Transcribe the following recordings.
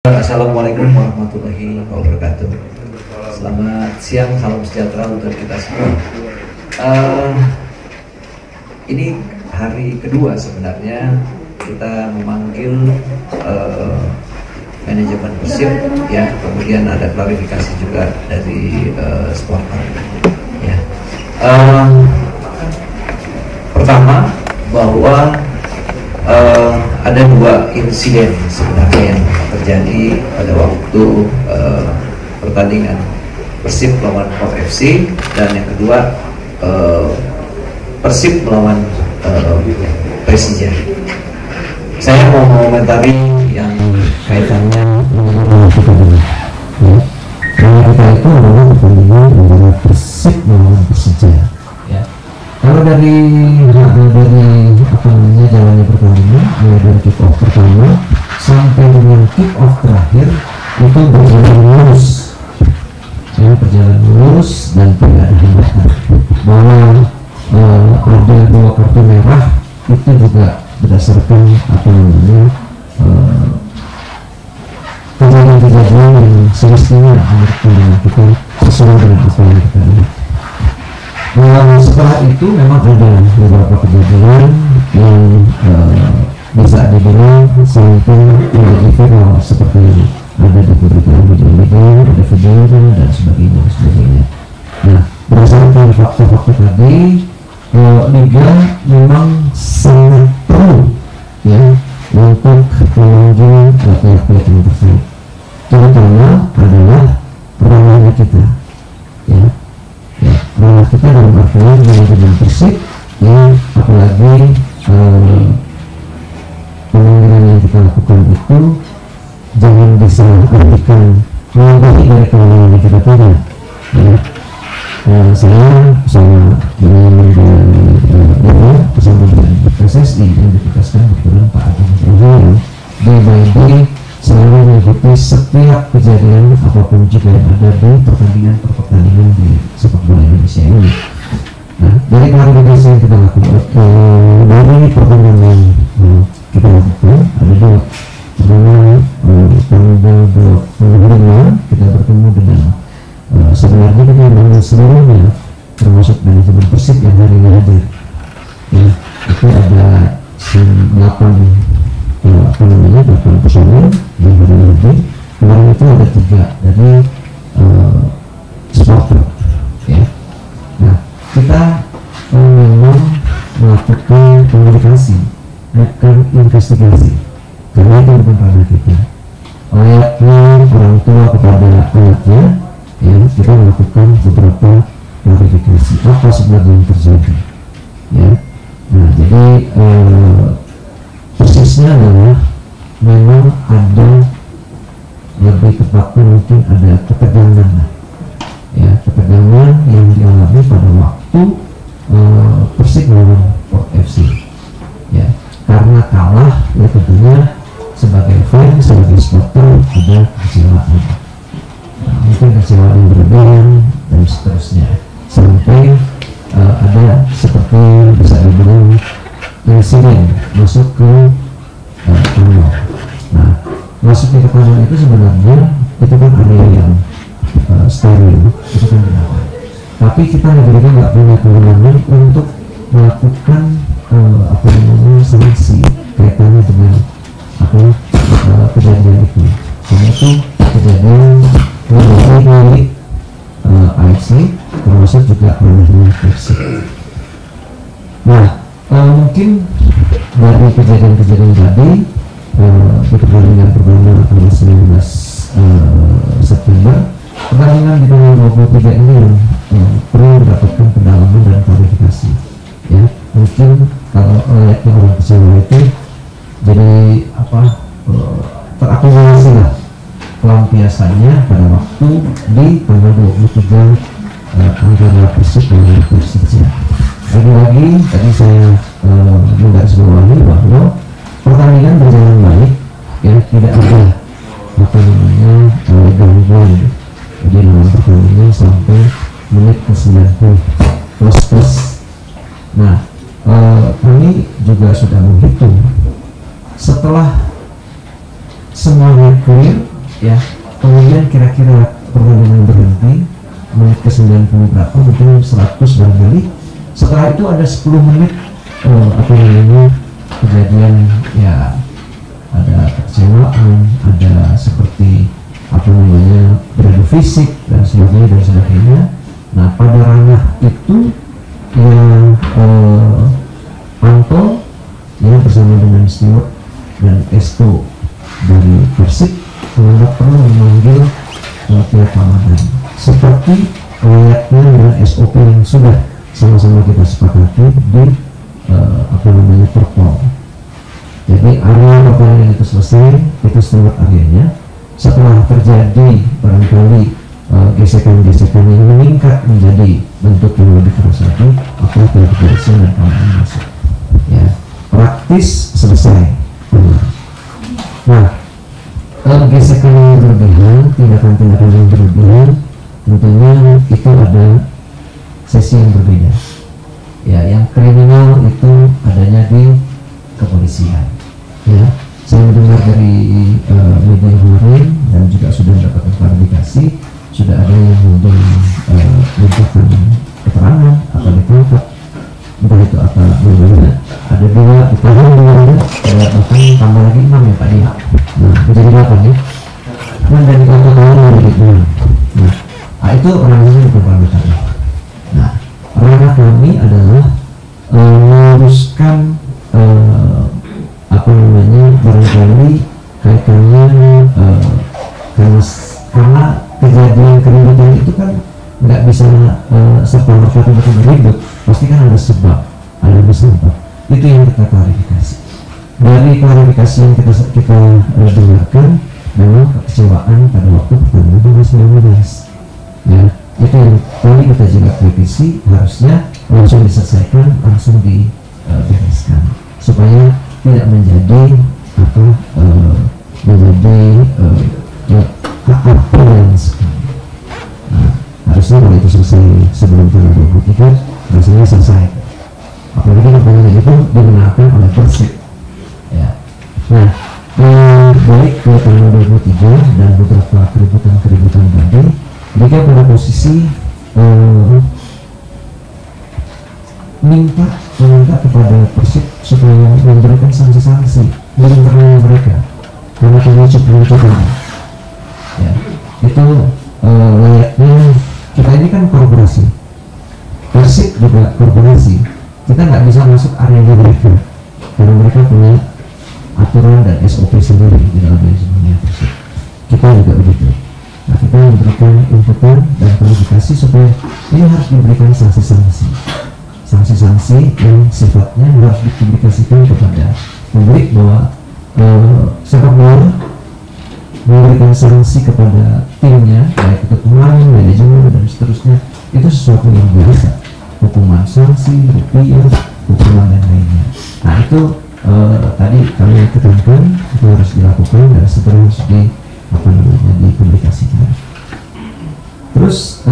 Assalamualaikum warahmatullahi wabarakatuh. Selamat siang, salam sejahtera untuk kita semua. Ini hari kedua sebenarnya kita memanggil manajemen Persib, ya. Kemudian ada klarifikasi juga dari supporter. Ya. Pertama bahwa ada dua insiden sebenarnya yang terjadi pada waktu pertandingan Persib melawan Port FC, dan yang kedua Persib melawan Persija. Saya mau mengomentari yang kaitannya dengan kita dulu. Karena kita itu adalah pertandingan antara Persib melawan Persija. Ya. Kalau dari jalannya pertandingan, mulai dari kick off pertama sampai dengan kick off terakhir itu berjalan lurus, ya, berjalan lurus dan tidak ada hambatan. Bahwa ada dua kartu merah itu juga berdasarkan kejadian yang semestinya menurut pandangan kita sesuai dengan apa yang kita lihat. Setelah itu memang ada beberapa kejadian yang bisa dibilang sampai menjadi viral, seperti ada di video, ada video dan sebagainya. Nah, berdasarkan fakta-fakta tadi, Liga memang sangat perlu, ya, untuk memanggil pihak-pihak yang terkait. Terutama adalah ranahnya kita, ya. Ranah kita dalam artian manajemen Persib, ya, apalagi pemanggilan yang kita lakukan itu jangan disalahkan mengubah dari kewenangan yang kita punya, ya. Saya bersama dengan bersama dengan PSSI yang ditugaskan kebetulan Pak Agus Raharjo di BNI selalu mengikuti setiap kejadian apapun juga yang ada di pertandingan di sepak bola Indonesia ini. Nah, dari klarifikasi yang kita lakukan dari pertandingan yang kita lakukan ada dua. Pertama, tanggal 25 kita bertemu dengan sebenarnya kita dengan seluruhnya termasuk manajemen Persib yang hari ini hadir. Ya, itu ada 8 personel yang hari ini hadir. Kemarin itu ada 3 dari supporter, ya. Nah, kita memang melakukan komunikasi, bukan investigasi, karena itu bukan ranah kita. Layaknya orang tua kepada anaknya, ya, kita melakukan beberapa klarifikasi apa sebenarnya yang terjadi, ya. Nah, jadi persisnya adalah memang ada, lebih tepatnya mungkin ada ketegangan, ya, ketegangan yang dialami pada waktu Persib melawan Port FC, ya, karena kalah, ya, tentunya sebagai fans, sebagai supporter ada kecewaan, mungkin kecewaan yang berlebihan dan seterusnya, sampai ada seperti bisa dibilang insiden masuk ke tunnel. Nah, masuk ke tunnel itu sebenarnya itu kan area yang steril, itu kan benar. Tapi kita negara nggak punya kewenangan untuk melakukan sanksi kaitannya dengan kejadian itu. Karena itu kejadian dari AFC termasuk juga ranahnya Persib. Nah, mungkin dari kejadian-kejadian tadi di pertandingan pertama tanggal 19 September, pertandingan di tanggal 23 ini yang perlu mendapatkan pendalaman dan klarifikasi, ya. Mungkin kalau layaknya orang kecewa itu jadi terakumulasi lah pelampiasannya pada waktu di tanggal 23 antara Persib dan Persija. Lagi-lagi tadi saya menggarisbawahi bahwa pertandingan berjalan baik, ya, tidak ada gangguan di dalam pertandingan sampai menit ke 90 plus. Nah, kami juga sudah menghitung setelah semuanya clear, ya. Kemudian kira-kira pertandingan berhenti menit ke 90 berapa, mungkin 100 barangkali. Setelah itu ada 10 menit apa namanya kejadian, ya ada kecewaan, ada seperti apa namanya beradu fisik dan sebagainya. Nah, pada ranah itu yang Anto yang bersama dengan Stewart dan Esto dari Persib menganggap perlu memanggil pihak Ramadan seperti layaknya dengan SOP yang sudah sama-sama kita sepakati di apa namanya Perpol. Jadi area pertandingan itu selesai, itu Stewart areanya. Setelah terjadi barangkali gesekan-gesekan yang meningkat menjadi bentuk yang lebih keras lagi, maka polisi dan kawan masuk. Ya, praktis selesai. Nah, gesekan yang berlebihan, tindakan-tindakan yang berlebihan, tentunya itu ada sesi yang berbeda. Ya, yang kriminal itu adanya di kepolisian. Ya, saya mendengar dari media kemarin dan juga sudah mendapatkan klarifikasi, sudah ada yang memberikan keterangan atau ditangkap, entah itu apa namanya. Ada 2 ditahan, 2 ada bahkan tambah lagi 6 ya Pak ya. Nah, menjadi 8 ya. Dan dari kata-kata menjadi 6. Nah, itu organisasi bukan ranah kami. Nah, ranah kami adalah meluruskan apa namanya barangkali kaitannya karena kejadian keributan itu kan nggak bisa serta-merta tiba-tiba ribut, pasti kan ada sebab, ada sebab. Itu yang kita klarifikasi. Dari klarifikasi yang kita dengarkan, memang kekecewaan pada waktu pertandingan 2019. Ya, itu yang tadi kita juga kritisi, harusnya langsung diselesaikan, langsung dibereskan supaya tidak menjadi apa menjadi keapian sekali. Nah, harusnya kalau itu selesai sebelum tanggal 23, rasanya selesai. Apalagi pertandingan itu dimenangkan oleh Persib. Ya. Nah, baik ke tanggal 23 dan beberapa keributan tadi, Liga pada posisi meminta kepada Persib supaya memberikan sanksi-sanksi di internal mereka karena pengecualian. Ya, itu layaknya kita ini kan korporasi, Persib juga korporasi, kita nggak bisa masuk area mereka karena mereka punya aturan dan SOP sendiri di dalam manajemennya Persib. Kita juga begitu. Nah, kita memberikan inputan dan klarifikasi supaya ini harus diberikan sanksi-sanksi yang sifatnya harus dipublikasikan kepada publik bahwa sepak bola memberikan sanksi kepada timnya, baik itu pemain, manajemen dan seterusnya, itu sesuatu yang biasa. Hukuman sanksi, rupiah, hukuman dan lainnya. Nah, itu tadi kami tekankan itu harus dilakukan dan seterusnya harus dipublikasikan. Terus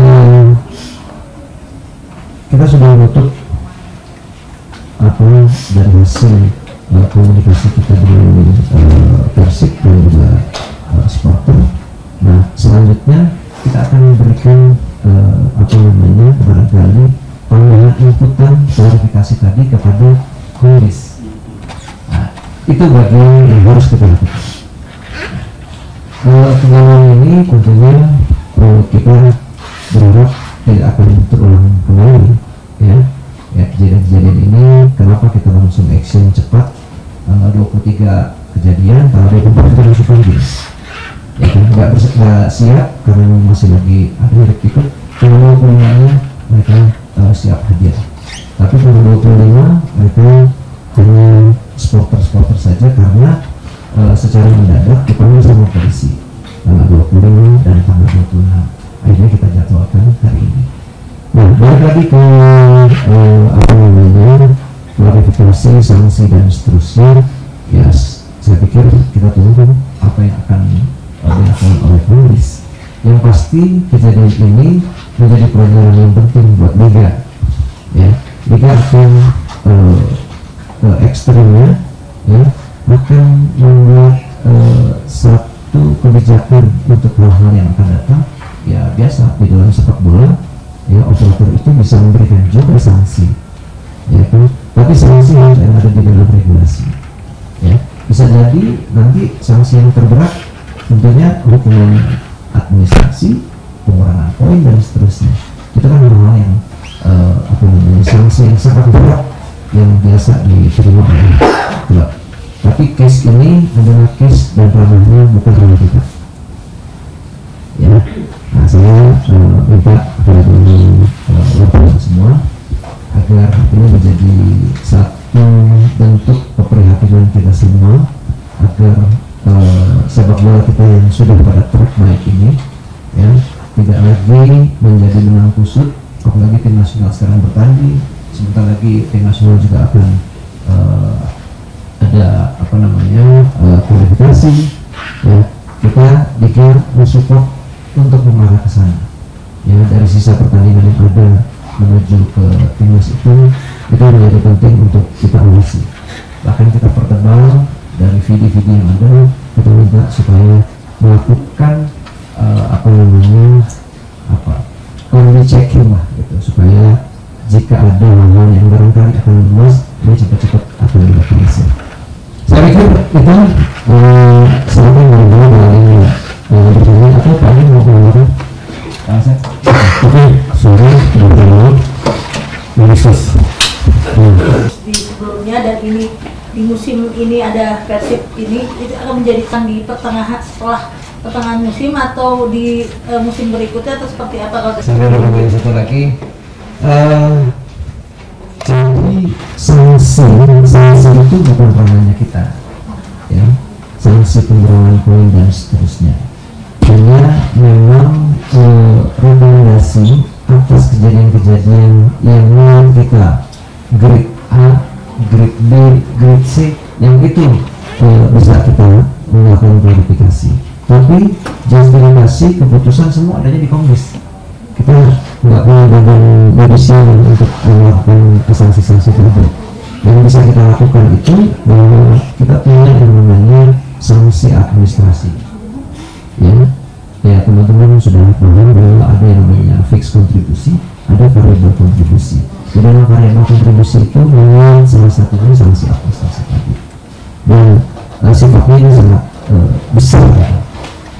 kita sudah menutup dari hasil komunikasi kita dengan Persib dan juga supporter. Nah, selanjutnya kita akan memberikan barangkali tambahan inputan klarifikasi tadi kepada Komdis. Nah, itu bagian yang harus kita lakukan. Kejadian ini tentunya kita berharap tidak akan terulang kembali, ya kejadian ini. Kenapa kita langsung action cepat, tanggal 23 kejadian, tanggal 24 kita langsung panggil, ya kan, nggak siap karena masih lagi ada hiruk pikuk. Tanggal 25-nya mereka siap hadir, tapi tanggal 25 mereka hanya supporter saja karena secara mendadak dipanggil sama polisi tanggal 25 dan tanggal 26. Akhirnya kita jadwalkan hari ini. Nah, balik lagi ke klarifikasi, sanksi dan seterusnya. Ya, saya pikir kita tunggu apa yang akan dilakukan oleh Komdis. Yang pasti kejadian ini menjadi pelajaran yang penting buat Liga. Ya, Liga akan ekstrimnya, ya, akan membuat itu kebijakan untuk hal-hal yang akan datang, ya biasa di dalam sepak bola, ya operator itu bisa memberikan juga sanksi, ya kan? Tapi sanksi harus ada di dalam regulasi, ya. Bisa jadi nanti sanksi yang terberat tentunya hukuman administrasi, pengurangan poin dan seterusnya. Itu kan hal-hal yang sanksi yang sangat berat yang biasa diterima oleh klub. Tapi case ini adalah case dan ranahnya bukan ranah kita. Ya, nah saya minta kepada teman-teman semua agar ini menjadi satu bentuk keprihatinan kita semua agar sepak bola kita yang sudah pada track baik ini, ya, tidak lagi menjadi benang kusut. Apalagi tim nasional sekarang bertanding, sebentar lagi tim nasional juga akan ada kualifikasi, ya. Kita dikir mensupport untuk mengarah ke sana, ya. Dari sisa pertandingan yang ada menuju ke timnas itu menjadi penting untuk kita awasi. Bahkan kita pertebal dari video-video yang ada, kita minta supaya melakukan quality checking lah gitu, supaya jika ada hal-hal yang barangkali akan lemas, ini cepat-cepat akan dilakukan. Saya pikir itu silakan barangkali dari bertanya atau Pak Adi mau menambahkan? Oke, sorry, di sebelumnya dan ini di musim ini ada Persib ini itu akan menjadikan di pertengahan setelah pertengahan musim atau di musim berikutnya atau seperti apa kalau saya mau nambahin satu lagi, jadi sanksi itu bukan ranahnya kita, ya, sanksi pengurangan poin dan seterusnya. Hanya memang rekomendasi atas kejadian-kejadian yang memang kita grade A, grade B, grade C, yang itu bisa kita melakukan verifikasi. Tapi justifikasi keputusan semua adanya di Komdis. Kita nggak punya badan judisial untuk melakukan sanksi-sanksi tersebut. Yang bisa kita lakukan itu bahwa kita punya yang namanya sanksi administrasi. Ya teman-teman sudah paham bahwa ada yang namanya fixed kontribusi, ada variable kontribusi. Di dalam variable kontribusi itu memang salah satunya sanksi administrasi tadi. Dan sifatnya ini sangat besar,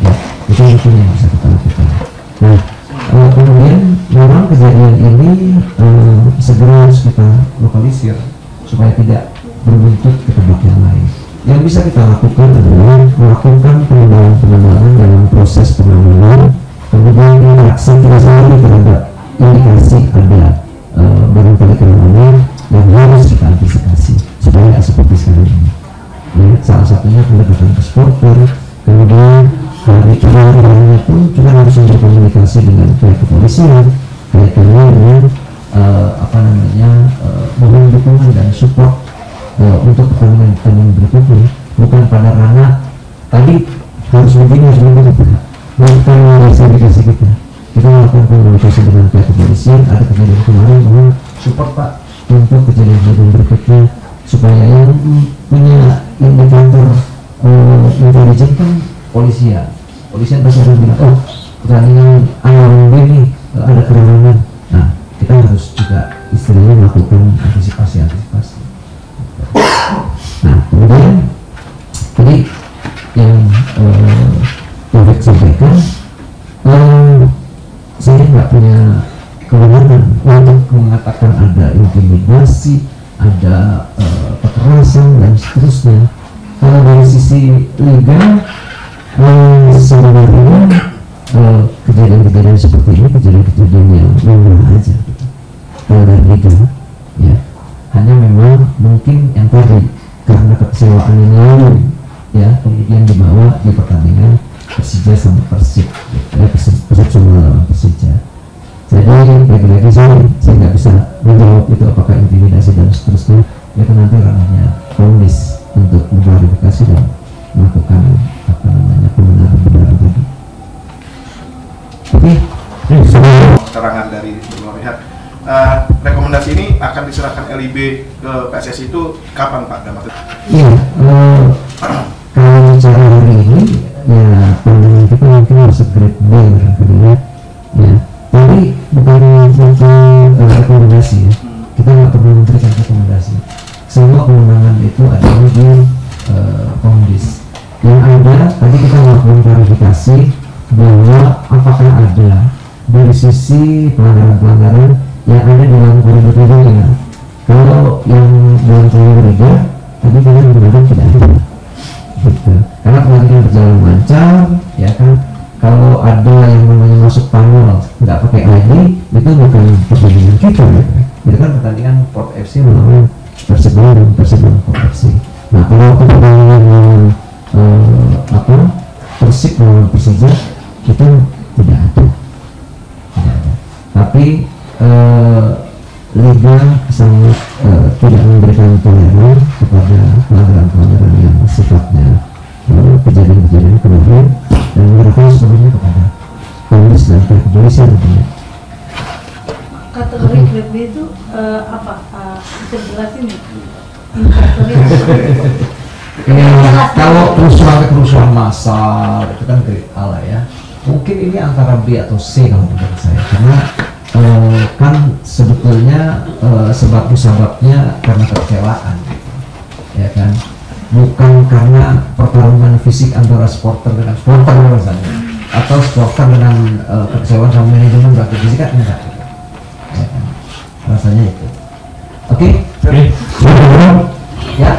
ya, itu yang bisa kita lakukan. Nah, kemudian memang kejadian ini segera harus kita lokalisir supaya tidak berbentuk ketebak yang lain. Yang bisa kita lakukan adalah melakukan pengembangan dalam proses penanganan, kemudian melaksanakan terhadap indikasi ada barangkali kelemahan yang harus kita antisipasi supaya tidak seperti sekarang ini. Ya, salah satunya pendekatan ke supporter, kemudian hari terakhir itu juga harus berkomunikasi dengan pihak kepolisian kaitannya dengan mohon dukungan dan support untuk pertandingan berikutnya, bukan pada ranah tadi harus begini bukan verifikasi kita melakukan komunikasi dengan pihak kepolisian. Ada kejadian kemarin mohon support Pak untuk kejadian berikutnya supaya yang punya indikator intelijen kan polisian pasti akan bilang, oh pertandingan A ini ada kerawanan. Nah, kita harus juga istilahnya melakukan antisipasi. Nah, kemudian tadi yang Taufik sampaikan, saya nggak punya kewenangan untuk mengatakan ada intimidasi, ada kekerasan dan seterusnya. Kalau dari sisi liga, sebenarnya kejadian-kejadian seperti ini kejadian-kejadian yang lumrah aja. Kalau dari liga, ya, hanya memang mungkin yang tadi karena kekecewaan yang lalu, ya, kemudian dibawa di pertandingan Persija sama Persib, Persib sama lawan Persija. Jadi lagi-lagi saya nggak bisa menjawab itu apakah intimidasi dan seterusnya. Itu nanti ranahnya Komdis untuk mengklarifikasi dan melakukan kebenaran tadi. Oke, keterangan dari beberapa pihak. Rekomendasi ini akan diserahkan LIB ke PSSI itu kapan Pak? Iya, kalau bicara hari ini ya pandangan kita mungkin harus grade B barangkali ya. Tapi bukan rekomendasi ya. Kita nggak perlu memberikan rekomendasi. Semua kewenangan itu ada di Komdis. Yang ada tadi kita melakukan klarifikasi bahwa apakah ada dari sisi pelanggaran-pelanggaran yang ada dalam koridor 3 ya. Kalau yang dalam koridor 3 tadi kita menggunakan tidak ada gitu. Karena pelantikan berjalan lancar ya kan. Kalau ada yang namanya masuk panel nggak pakai ID itu bukan pertandingan kita ya. Itu kan pertandingan Port FC melawan Persib Bandung Port FC. Nah kalau pertandingan Persib melawan Persija itu tidak ada. Tapi Liga sangat tidak memberikan toleran kepada pelanggaran-pelanggaran yang sifatnya kejadian-kejadian kemarin, dan mereka sebenarnya kepada Komdis dan pihak kepolisian tentunya. Kategori grade B itu apa? Bisa jelasin nih? Kalau kerusuhan massal itu kan grade A lah ya. Mungkin ini antara B atau C kalau menurut saya, karena kan sebetulnya sebab-sebabnya karena kekecewaan, gitu. Ya kan, bukan karena pertarungan fisik antara supporter dengan supporter misalnya, atau supporter dengan kekecewaan sama manajemen berarti fisik kan enggak, gitu. Ya kan? Rasanya itu. Oke. Ya.